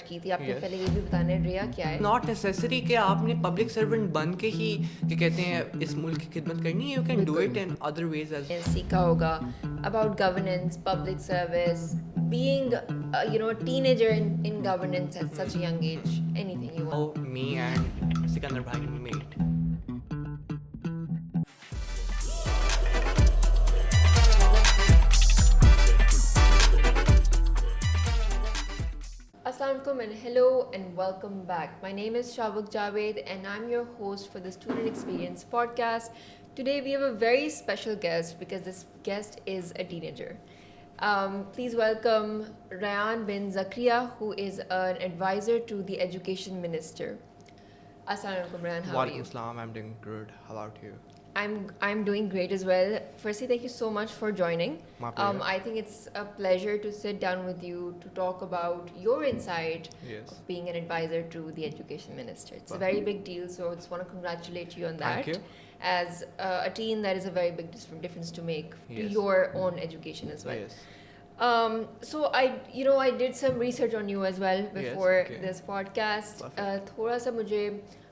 की थी, आपने पहले ये भी बताना है रिया क्या है. नॉट नेसेसरी कि आपने पब्लिक सर्वेंट बन के ही क्या कहते हैं इस मुल्क की खिदमत करनी है. You can do it in other ways as. सीखा होगा about governance, public service, being a teenager in governance at such a young age, anything you want. Oh, me and Sikandar bhai mate. Assalamualaikum and hello and welcome back. My name is Shabuk Javed and I'm your host for the Student Experience podcast. Today we have a very special guest because this guest is a teenager. Please welcome Rayan bin Zakria, who is an advisor to the Education Minister. Assalamualaikum Rayan, how are you? Walaikum salam, I'm doing good. How about you? I'm doing great as well. Firstly, thank you so much for joining. My pleasure. I think it's a pleasure to sit down with you to talk about your insight Yes. of being an advisor to the Education Minister. It's a very big deal, so I just want to congratulate you on that. Thank you. As a teen, that is a very big difference to make to Yes. your own education as well. Yes. So I did some research on you as well before okay. this podcast. Perfect. थोड़ा सा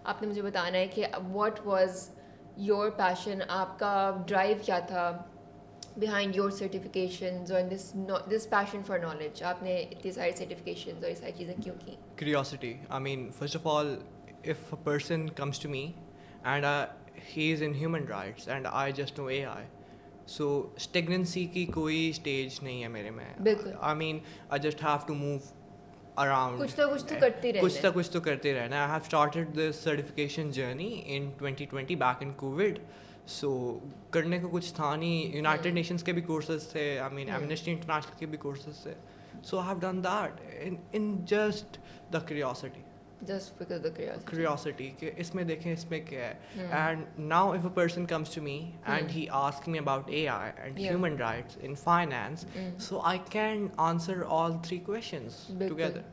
आपने मुझे बताना है कि what was your passion, आपका drive क्या था behind your certifications or this passion for knowledge. आपने इतनी सारी certifications और ये सारी चीज़ें क्यों की? Curiosity. I mean, first of all, if a person comes to me and he is in human rights and I just know AI, so stagnancy की कोई stage नहीं है मेरे में. बिल्कुल. I mean, I just have to move around. कुछ तो करते रहना है. कुछ तो करते रहना. I have started this certification journey in 2020 back in COVID. So करने को कुछ था नहीं. United Nations के भी courses थे. I mean, Amnesty International के भी courses थे. So I have done that in just the curiosity. Just because of the curiosity. Curiosity कि इसमें देखें इसमें क्या है. And now if a person comes to me and he asks me about AI and human rights in finance, so I can answer all three questions together.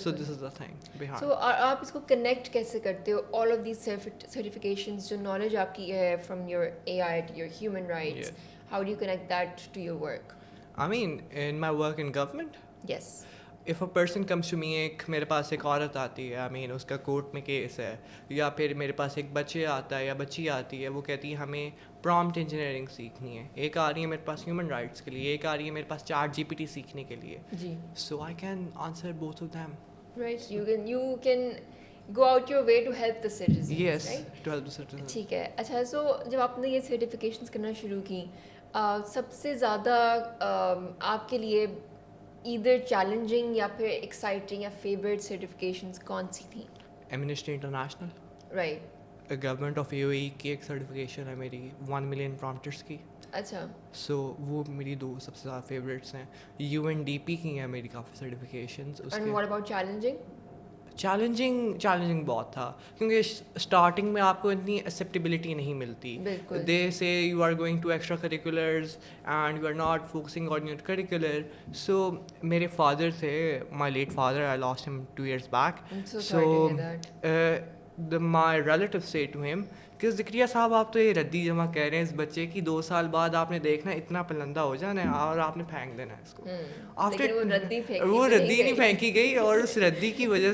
So this is the thing behind. So आप इसको connect कैसे करते हो? All of these certifications, जो knowledge आपकी है from your AI to your human rights, how do you connect that to your work? I mean, in my work in government, Yes. if a person comes to me, मेरे पास एक औरत आती है, I mean उसका court में case है, या फिर मेरे पास एक बच्चे आता है या बच्ची आती है, वो कहती है हमें प्रॉम्प्ट इंजीनियरिंग सीखनी है, एक आ रही है मेरे पास ह्यूमन राइट्स के लिए, एक आ रही है मेरे पास चैट जीपीटी सीखने के लिए. जी. So I can answer both of them. Right. You can go out your way to help the citizens. Yes, Right? to help the citizens. ठीक है. अच्छा, so जब आपने ये certifications करना शुरू की, सबसे ज़्यादा आपके लिए either challenging या फिर exciting या favorite certifications कौन सी थी? Amnesty International. Right. Government of UAE की एक सर्टिफिकेशन है मेरी 1 मिलियन प्रॉम्प्टर्स की. अच्छा. सो वो मेरी दो सबसे ज़्यादा फेवरेट्स हैं. UNDP की हैं मेरी काफ़ी certifications. And what about challenging? Challenging बहुत था क्योंकि स्टार्टिंग में आपको इतनी एक्सेप्टेबिलिटी नहीं मिलती. They say you are going to extracurriculars and you are not focusing on your curricular. So मेरे फादर थे, my late father, I lost him 2 years back. I'm so sorry to hear that. My relatives say to him कि ज़िक्रिया साहब आप तो ये रद्दी जमा कह रहे हैं इस बच्चे की, 2 साल बाद आपने देखना इतना पलंदा हो जाना है और आपने फेंक देना है इसको. लेकिन वो रद्दी नहीं फेंकी गई और उस रद्दी की वजह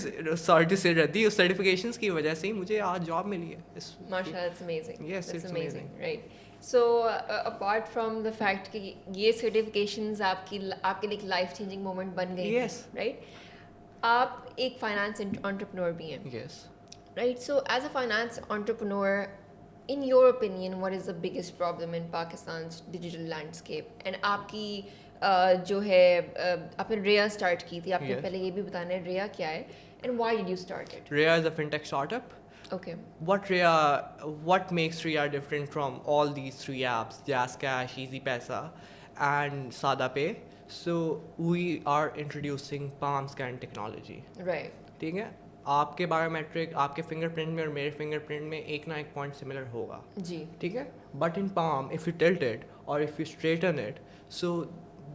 से रद्दी उस सर्टिफिकेशंस की वजह से ही मुझे आज जॉब मिली है. माशाल्लाह, that's amazing. Yes, that's it's amazing. Right. So apart from the fact कि ये certifications आपके लिए एक life changing moment बन गई. Yes. Right. आप एक finance entrepreneur भी हैं. Yes. Right. So as a finance entrepreneur, in your opinion, what is the biggest problem in Pakistan's digital landscape? And आपकी जो है आपने रिया स्टार्ट की थी, आपने पहले ये भी बताना है रिया क्या है and why did you start it? Ria is a fintech startup. Okay. What makes Ria different from all these 3 apps, JazzCash, EasyPaisa and SadaPay? So we are introducing palm scan technology. Right. ठीक है. आपके biometric आपके fingerprint में और मेरे fingerprint में एक ना एक पॉइंट सिमिलर होगा. जी. ठीक है. But in palm, if you tilt it or if you straighten it, so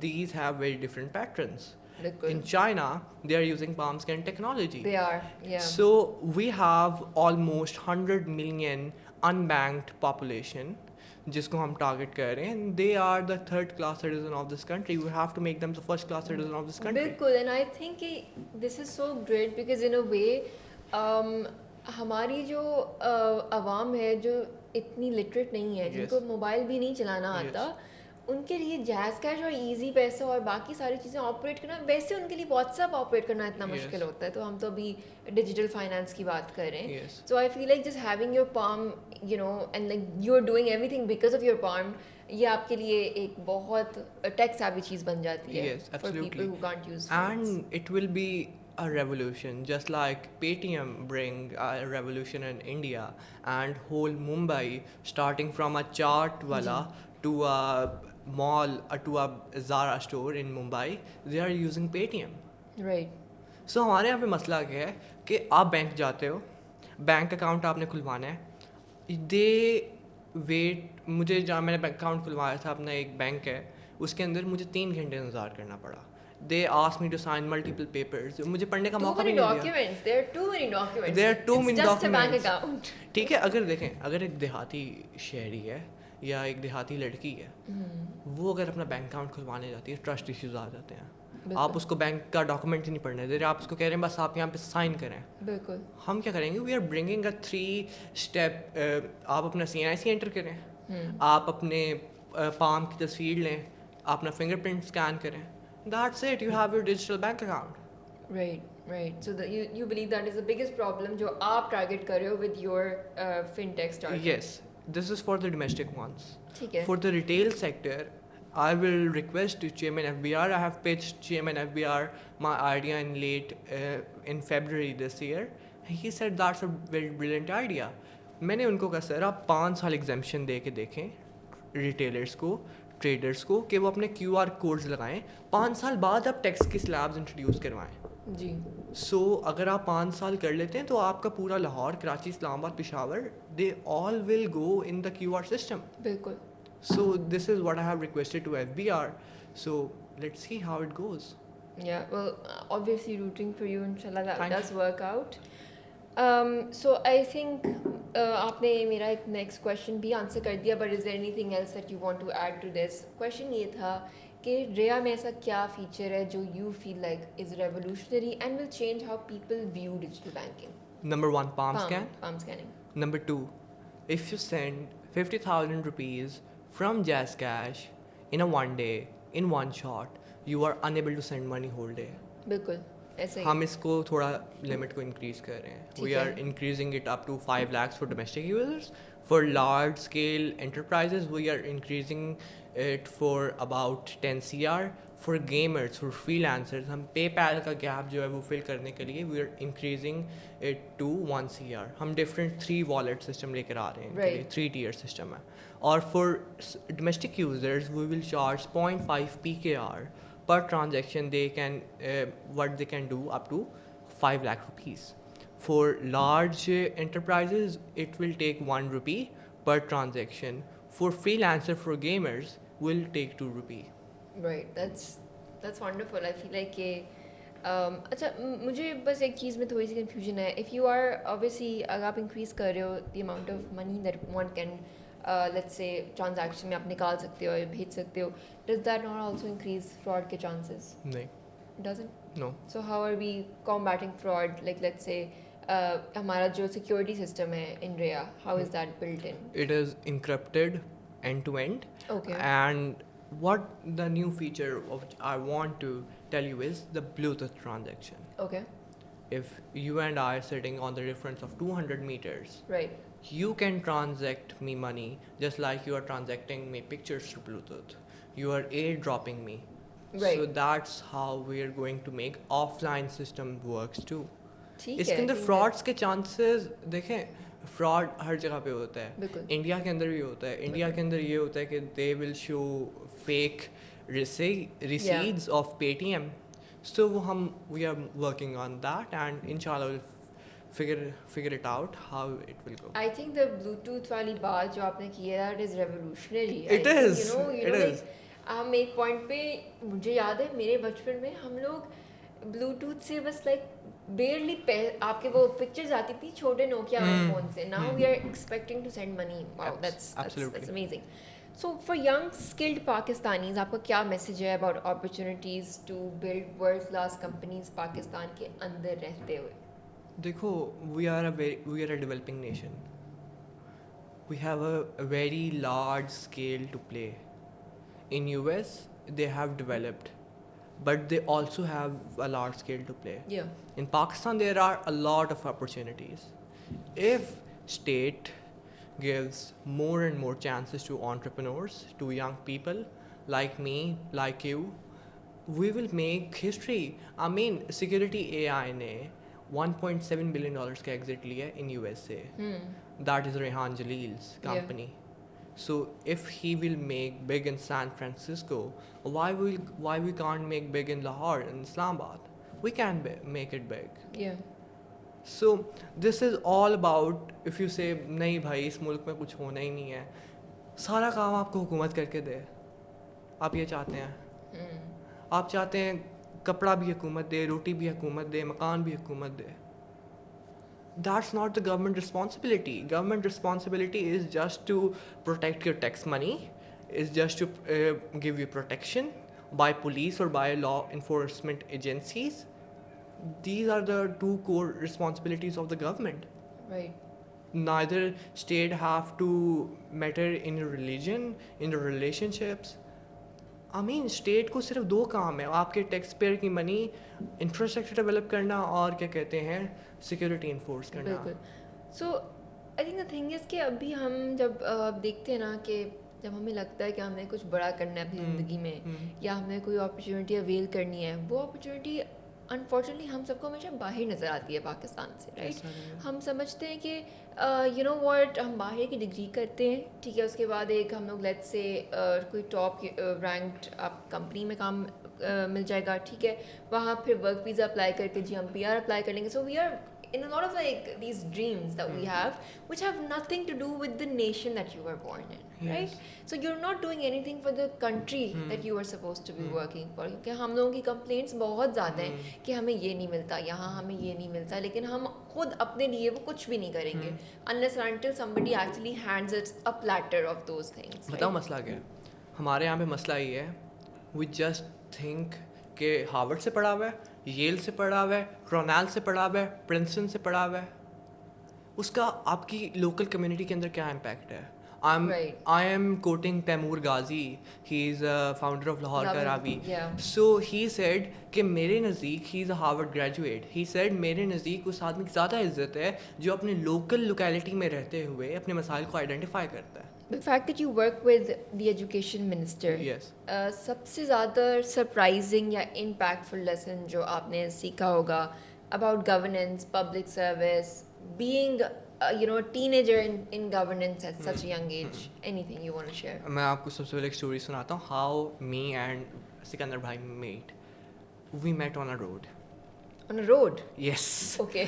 these have very different patterns. In China, they are using palm scan technology. They are, yeah. So we have almost 100 million unbanked population. जिसको हम target कर रहे हैं, they are the third class citizen of this country, we have to make them the first class citizen of this country. बिल्कुल. And I think कि this is so great because in a way हमारी जो आवाम है जो इतनी literate नहीं है, Yes. जिनको मोबाइल भी नहीं चलाना Yes. आता, उनके लिए जैज़ कैश और इजी पैसा और बाकी सारी चीज़ें ऑपरेट करना, वैसे उनके लिए व्हाट्सएप ऑपरेट करना इतना Yes. मुश्किल होता है. तो हम तो अभी डिजिटल फाइनेंस की बात कर रहे हैं. Yes. So I feel like just having your palm, you know, and like you are doing everything because of your palm, ये आपके लिए एक बहुत टेक savvy चीज़ बन जाती है Yes, for people absolutely. who can't use phones. And it will be a revolution, just like Paytm bring a revolution in India, and whole Mumbai, starting from a chart wala to a mall, to a Zara store in Mumbai, they are using Paytm. Right. सो हमारे यहाँ पे मसला क्या है कि आप bank जाते हो, बैंक अकाउंट आपने खुलवाना है, दे वेट. मुझे जहाँ मैंने बैंक अकाउंट खुलवाया था, अपना एक बैंक है, उसके अंदर मुझे 3 घंटे इंतज़ार करना पड़ा. They ask me to sign multiple papers, मुझे पढ़ने का Too मौका भी many नहीं दिया. documents. There are too many documents. There are too It's many just a bank documents. account. ठीक है, अगर देखें, अगर एक देहाती शहरी है या एक देहाती लड़की है, वो अगर अपना बैंक अकाउंट खुलवाने जाती है, ट्रस्ट इश्यूज आ जाते हैं. आप उसको बैंक का डॉक्यूमेंट ही नहीं पढ़ने दे रहे, आप उसको कह रहे हैं बस आप यहाँ पे साइन करें. बिल्कुल. हम क्या करेंगे, we are bringing a 3 step. आप अपना CNIC एंटर करें, आप अपने पाम की तस्वीर लें, अपना फिंगरप्रिंट स्कैन करें, that's it, you have your digital bank account. Right. Right. So you believe that is the biggest problem जो आप target कर रहे हो with your fintech startup. Yes, this is for the domestic ones. ठीक है. For the retail sector, I will request to Chairman FBR. I have pitched Chairman FBR my idea in late in February this year. He said that's a very brilliant idea. मैंने उनको कहा sir आप 5 साल एग्जामेशन दे के देखें retailers को, traders को, कि वो अपने QR कोड्स लगाएं. 5 साल बाद आप टैक्स की स्लैब्स इंट्रोड्यूस करवाएं. जी. सो अगर आप 5 साल कर लेते हैं तो आपका पूरा Lahore, Karachi, Islamabad, Peshawar, they all will go in the QR system. बिल्कुल. So this is what I have requested to FBR. So let's see how it goes. Yeah. Well, obviously rooting for you. Inshallah that Thank does work out. So I think आपने मेरा एक next question भी answer कर दिया. But is there anything else that you want to add to this? Question ये था कि रेया में ऐसा क्या feature है जो you feel like is revolutionary and will change how people view digital banking? Number 1, palm scan. Palm scanning. Number 2, if you send 50,000 rupees from Jazz Cash in a one day, in one shot, you are unable to send money whole day. बिल्कुल ऐसे ही. हम इसको थोड़ा limit को increase कर रहे हैं. ठीक वी है. Are increasing it up to 5 lakhs for domestic users. For large scale enterprises, we are increasing it for about 10 CR. For gamers, for freelancers, हम PayPal का गैप जो है वो फिल करने के लिए we are increasing it to 1 CR. हम different 3 wallet system लेकर आ रहे हैं. Right. 3 tier system है. और for domestic users, we will charge 0.5 PKR per transaction. They can what they can do up to 5 lakh rupees. For large enterprises, it will take 1 rupee per transaction. For freelancer, for gamers, will take 2 rupee. Right. That's wonderful. I feel like ये अच्छा मुझे बस एक चीज़ में थोड़ी सी confusion है. If you are obviously अगर आप increase कर रहे हो the amount of money that one can let's say transaction में आप निकाल सकते हो या भेज सकते हो, does that not also increase fraud के chances? नहीं. It doesn't. No. So how are we combating fraud? Like let's say हमारा जो security system है in Rhea, how is that built in? It is encrypted end to end. Okay. And what the new feature of I want to tell you is the Bluetooth transaction. Okay. If you and I are sitting on the difference of 200 meters, Right. you can transact me money just like you are transacting me pictures through Bluetooth. You are airdropping me. Right. So that's how we are going to make offline system works too. ठीक इसके है, अंदर ठीक है. Frauds के chances देखें, fraud हर जगह पे होता है. बिल्कुल. इंडिया के अंदर भी होता है. इंडिया के अंदर ये होता है कि they will show fake receipts of Paytm. So हम we are working on that and inshallah we'll figure it out how it will go. I think the Bluetooth वाली बात जो आपने की है that is revolutionary. It I is, think, you know it like, is. हम एक point पे मुझे याद है मेरे बचपन में हम लोग ब्लूटूथ से बस लाइक बेयरली आपके वो पिक्चर्स आती थी छोटे नोकिया फोन से. Now we are expecting to send money. Wow, that's amazing. So for young skilled Pakistanis, आपका क्या मैसेज है about opportunities to build world class companies Pakistan के अंदर रहते हुए? देखो, we are a developing nation. We have a very large scale to play. In US, they have developed, but they also have a large scale to play. Yeah. In Pakistan, there are a lot of opportunities. If state gives more and more chances to entrepreneurs, to young people like me, like you, we will make history. I mean, security AI ने $1.7 billion का exit लिया in USA. That is Rehan Jalil's company. So if he will make big in San Francisco, why we can't make big in Lahore and Islamabad? We can make it big. Yeah. So this is all about, if you say नहीं भाई इस मुल्क में कुछ होना ही नहीं है, सारा काम आपको हुकूमत करके दे, आप ये चाहते हैं? आप चाहते हैं कपड़ा भी हुकूमत दे, रोटी भी हुकूमत दे, मकान भी हुकूमत दे. That's not the government responsibility. Government responsibility is just to protect your tax money, is just to give you protection by police or by law enforcement agencies. These are the two core responsibilities of the government. Right. Neither state have to matter in your religion, in your relationships. I mean, state को सिर्फ दो काम है, आपके tax payer की money infrastructure develop करना और क्या कहते हैं सिक्योरिटी इन्फोर्स करना. बिल्कुल. So I think the thing is कि अभी हम जब देखते हैं ना कि जब हमें लगता है कि हमने कुछ बड़ा करना है अपनी ज़िंदगी में या हमने कोई अपॉर्चुनिटी अवेल करनी है, वो अपॉर्चुनिटी अनफॉर्चुनेटली हम सबको हमेशा बाहर नज़र आती है पाकिस्तान से. राइट. हम समझते हैं कि यू नो व्हाट, हम बाहर की डिग्री करते हैं, ठीक है, उसके बाद एक हम लोग लेट्स से कोई टॉप रैंक्ड आप कंपनी में काम मिल जाएगा, ठीक है, वहाँ फिर वर्क वीज़ा अप्लाई करके जी हम PR अप्लाई कर लेंगे. So we are in a lot of like these dreams that we have which have nothing to do with the nation that you were born in. Right. So you're not doing anything for the country that you are supposed to be working for. क्योंकि हम लोगों की complaints बहुत ज़्यादा हैं कि हमें ये नहीं मिलता, यहाँ हमें ये नहीं मिलता, लेकिन हम खुद अपने लिए वो कुछ भी नहीं करेंगे unless and until somebody actually hands us a platter of those things. बताओ मसला क्या है? हमारे यहाँ पे मसला ये है, we just think कि हार्वर्ड से पढ़ा हुआ है, येल से पढ़ा हुआ है, कॉर्नेल से पढ़ा हुआ है, प्रिंसटन से पढ़ा हुआ है, उसका आपकी लोकल कम्युनिटी के अंदर क्या इम्पैक्ट है? I am quoting Taimur Ghazi. He is a founder of Lahore Karavi. So he said कि मेरे नज़दीक he is a Harvard graduate. He said मेरे नज़दीक उस आदमी की ज़्यादा इज्जत है जो अपने लोकल लोकेलिटी में रहते हुए अपने मसाइल को आइडेंटिफाई करता है. The fact that you work with the education minister. Yes. सबसे ज़्यादा surprising या impactful lesson जो आपने सीखा होगा about governance, public service, being you know a teenager in governance at such a young age. Anything you want to share? मैं आपको सबसे पहले एक स्टोरी सुनाता हूँ. How me and सिकंदर भाई met. We met on a road. On a road? Yes. Okay.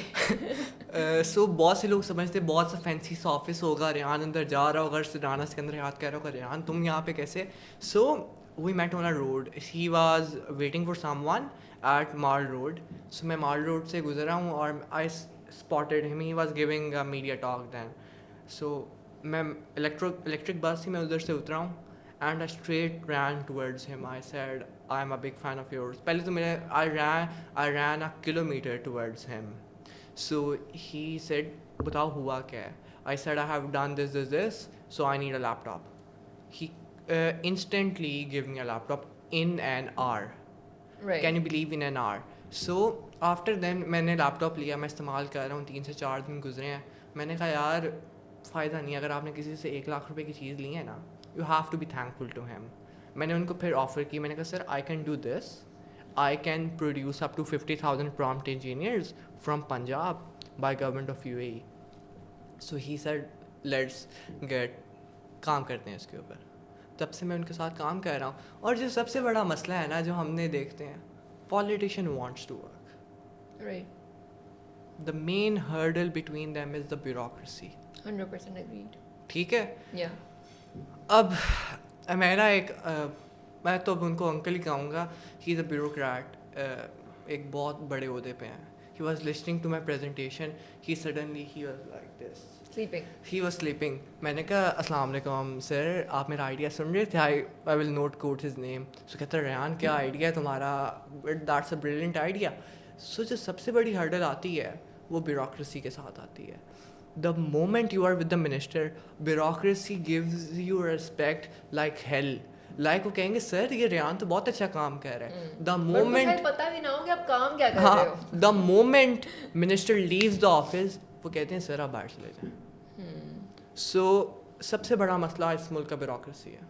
So बहुत से लोग समझते हैं बहुत सा फैंसी सा ऑफिस होगा, रेहान अंदर जा रहा होगा, राना सिकंदर याद कह रहा होगा, रेहान तुम यहाँ पे कैसे? So we met on a road. He was waiting for someone at Mall Road. So मैं Mall Road से गुजरा हूँ और I spotted him. He was giving a media talk then. So मैं electric bus थी, मैं उधर से उतरा हूँ and I straight ran towards him. I said, I am a big fan of yours. पहले तो I ran a kilometer towards him. So he said, बताओ हुआ क्या है? I said, I have done this, so I need a laptop. He instantly gave me a laptop in an hour. Right. Can you believe, in an hour? So after then मैंने laptop लिया, मैं इस्तेमाल कर रहा हूँ, 3 से 4 दिन गुजरे हैं. मैंने कहा यार फ़ायदा नहीं, अगर आपने किसी से 1 लाख रुपए की चीज़ ली है ना, you have to be thankful to him. मैंने उनको फिर ऑफ़र की, मैंने कहा sir I can do this, I can produce up to 50,000 prompt engineers from Punjab by government of UAE. So he said let's get काम करते हैं इसके ऊपर. तब से मैं उनके साथ काम कर रहा हूँ. और जो सबसे बड़ा मसला है ना जो हमने देखते हैं, politician wants to work. Right. The main hurdle between them is the bureaucracy. 100% agreed. ठीक है. Yeah. अब मेरा एक मैं तो अब उनको अंकल ही कहूँगा. He is a bureaucrat. एक बहुत बड़े ओहदे पे हैं. He was listening to my presentation. He was like this. Sleeping. He was sleeping. मैंने कहा अस्सलाम वालेकुम सर, आप मेरा आइडिया सुन रहे थे? I will not quote his name. So कहता है रेहान क्या आइडिया है तुम्हारा? That's a brilliant idea. So जो सबसे बड़ी हर्डल आती है वो ब्यूरोक्रेसी के साथ आती है. The moment you are with the minister, bureaucracy gives you respect like hell. Like वो कहेंगे सर ये रेहान तो बहुत अच्छा काम कर रहा है. The But उनको शायद moment पता भी ना हो कि आप काम क्या कर रहे हो. हाँ, the moment minister leaves the office, वो कहते हैं सर आप बाहर चले जाएं. So सबसे बड़ा मसला इस मुल्क का ब्यूरोक्रेसी है.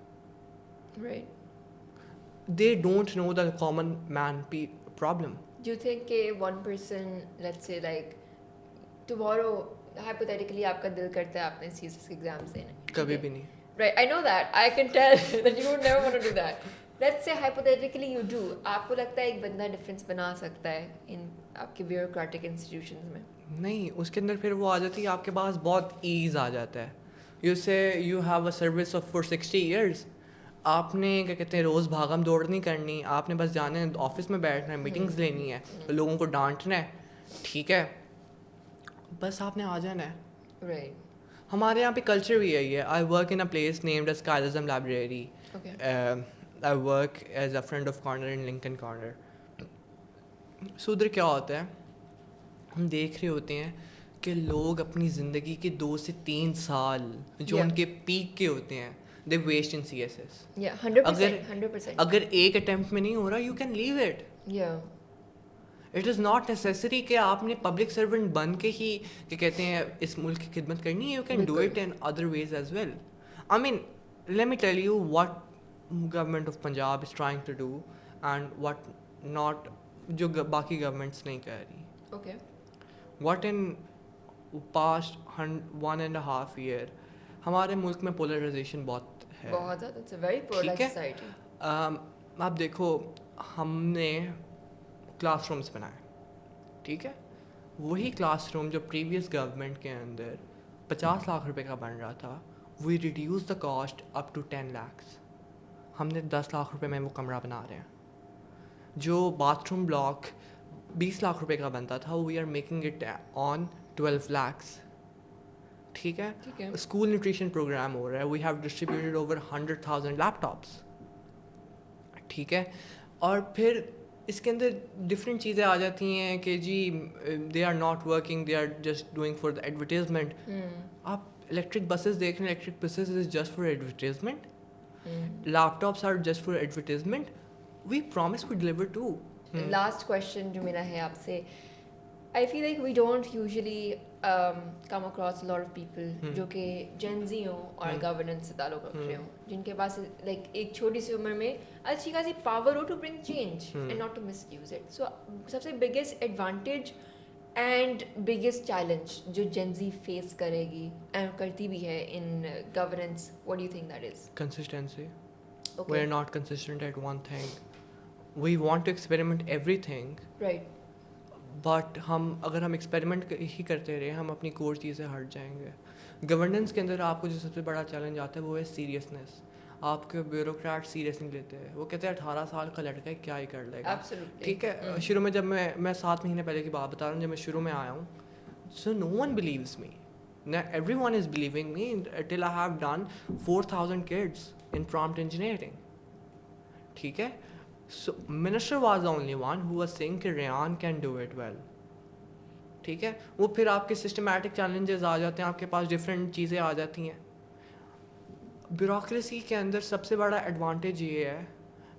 Right. They don't know the common man problem. Do you think कि one person, let's say like tomorrow, hypothetically आपका दिल करता है आपने CSS एग्जाम्स देने? कभी भी नहीं. Right, I know that. I can tell that you would never want to do that. Let's say hypothetically you do. आपको लगता है एक बंदा डिफरेंस बना सकता है इन आपके ब्यूरोक्रेटिक इंस्टीट्यूशंस में? नहीं, उसके अंदर फिर वो आ जाती है, आपके पास बहुत ईज आ जाता है. यू से you have a service of for 60 years. आपने क्या कहते हैं रोज़ भागम दौड़ नहीं करनी, आपने बस जाना है ऑफिस में बैठना है, मीटिंग्स लेनी है, लोगों को डांटना है, ठीक है, बस आपने आ जाना है. Right. हमारे यहाँ पे कल्चर भी यही है. I work in a place named as कायलिज्म library. Okay. I work as a friend of corner in Lincoln corner. So उधर क्या होता है, हम देख रहे होते हैं कि लोग अपनी ज़िंदगी के 2 से 3 साल जो Yeah. उनके पीक के होते हैं दे वेस्ट इन CSS. Yeah, 100%. अगर 100%. अगर एक अटेम्प्ट में नहीं हो रहा, you can leave it. Yeah. It is not necessary कि आपने पब्लिक सर्वेंट बन के ही क्या कहते हैं इस मुल्क की खिदमत करनी है. यू कैन डू बिल्कुल. It in other ways as well. I mean let me tell you what government of Punjab is trying to do and what not, जो बाकी गवर्नमेंट्स नहीं कर रही. Okay. What in past 1.5 year हमारे मुल्क में polarisation बहुत है. बहुत ज़्यादा. It's a very polarized है. society. आप देखो, हमने क्लासरूम्स बनाए, ठीक है, वही क्लासरूम जो प्रीवियस गवर्नमेंट के अंदर 50 लाख रुपए का बन रहा था, we reduce the cost up to 10 lakhs. हमने 10 लाख रुपए में वो कमरा बना रहे हैं. जो बाथरूम ब्लॉक 20 लाख रुपए का बनता था, we are making it on 12 lakhs. ठीक है. ठीक है. स्कूल न्यूट्रिशन प्रोग्राम हो रहा है. We have distributed over 100,000 laptops. ठीक है. और फिर इसके अंदर डिफरेंट चीज़ें आ जाती हैं कि जी they are not working, they are just doing for the advertisement. आप इलेक्ट्रिक बसेस देख रहे हैं, electric buses is just for advertisement. Laptops are just for advertisement. We promise we deliver too. Last question जो मेरा है आपसे, I feel like we don't usually come across lot of people जो कि Gen Z हो और गवर्नेंस से ताल्लुक़ रख रहे हो, जिनके पास लाइक एक छोटी सी उम्र में अच्छी खासी पावर हो to bring change and not to misuse it. So सबसे biggest advantage and biggest challenge जो जेनजी फेस करेगी एंड करती भी है in governance, what do you think that is? Consistency. We are not consistent at one thing. We want to experiment everything. Right. But अगर हम experiment ही करते रहे, हम अपनी कोर चीज़ से हट जाएंगे. गवर्नेंस के अंदर आपको जो सबसे बड़ा चैलेंज आता है वो है सीरियसनेस. आपके ब्यूरोक्रेट सीरियस नहीं लेते हैं. वो कहते हैं 18 साल का लड़का है, क्या ही कर लेगा. Absolutely. ठीक है. शुरू में जब मैं 7 महीने पहले की बात बता रहा हूँ, जब मैं शुरू में आया हूँ, so no one believes me. Everyone is believing me till I have done 4,000 kids in prompt engineering. ठीक है. So minister was the only one who was saying कि Rehan can do it well. ठीक है. वो फिर आपके सिस्टमैटिक चैलेंजेस आ जाते हैं, आपके पास डिफरेंट चीज़ें आ जाती हैं. ब्यूरोक्रेसी के अंदर सबसे बड़ा एडवांटेज ये है,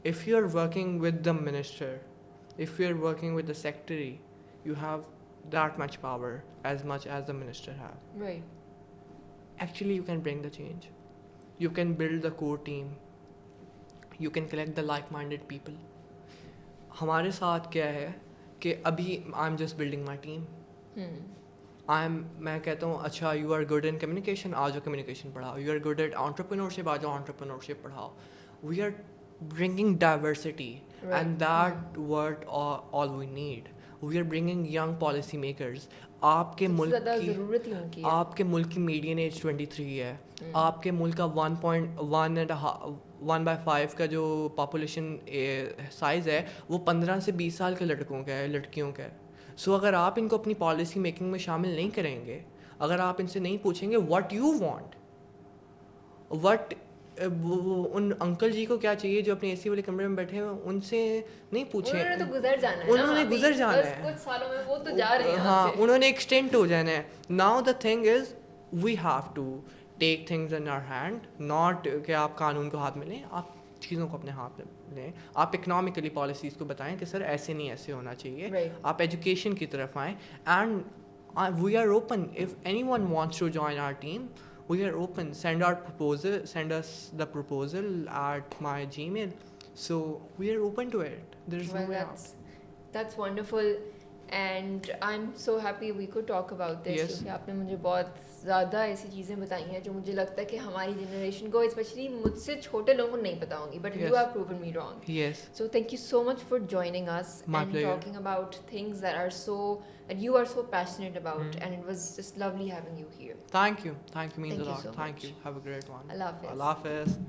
if you are working with the minister, if you are working with the secretary, you have that much power as much as the minister have. Right. Actually you can bring the change. You can build the core team. You can collect the like-minded people. हमारे साथ क्या है कि अभी I'm just building my team. मैं कहता हूँ अच्छा you are good in communication, आ जाओ communication पढ़ाओ. You are good at entrepreneurship, आ जाओ entrepreneurship पढ़ाओ. We are bringing diversity. Right. And that what all we need. We are bringing young policy makers. आपके मुल्क की मीडियन एज 23 है. आपके मुल्क का 1.1 1/5 का जो पॉपुलेशन साइज़ है वो 15 से 20 साल के लड़कों का है, लड़कियों का है। सो अगर आप इनको अपनी पॉलिसी मेकिंग में शामिल नहीं करेंगे, अगर आप इनसे नहीं पूछेंगे व्हाट यू वांट, व्हाट उन अंकल जी को क्या चाहिए जो अपने एसी वाले कमरे में बैठे हैं, उनसे नहीं पूछे। उन्होंने तो गुजर जाना है ना, उन्होंने अभी गुजर जाना बस है, कुछ सालों में वो तो जा रहे हैं यहाँ हाँ से। उन्होंने एक्सटेंट हो जाना है। Now the thing is we have to take things in our hand, not कि आप कानून को हाथ में लें, आप चीज़ों को अपने हाथ में लें। आप इकोनॉमिकली पॉलिसीज़ को बताएं कि सर ऐसे नहीं ऐसे होना चाहिए। Right. आप एजुकेशन की तरफ आएँ and we are open if anyone wants to join our team, we are open. Send us the proposal at my Gmail. So we are open to it. There's no Well, way out. that's wonderful, and I'm so happy we could talk about this. Yes. क्योंकि आपने मुझे बहुत ज़्यादा ऐसी चीज़ें बताई हैं जो मुझे लगता है कि हमारी जनरेशन को, स्पेशली मुझसे छोटे लोगों को नहीं पता होंगी, but you Yes. have proven me wrong. Yes. So thank you so much for joining us My and pleasure. talking about things that you are so passionate about, and it was just lovely having you here. Thank you. Thank you means Thank a you lot. so Thank much. you. Have a great one. Allah Hafiz. Allah Hafiz.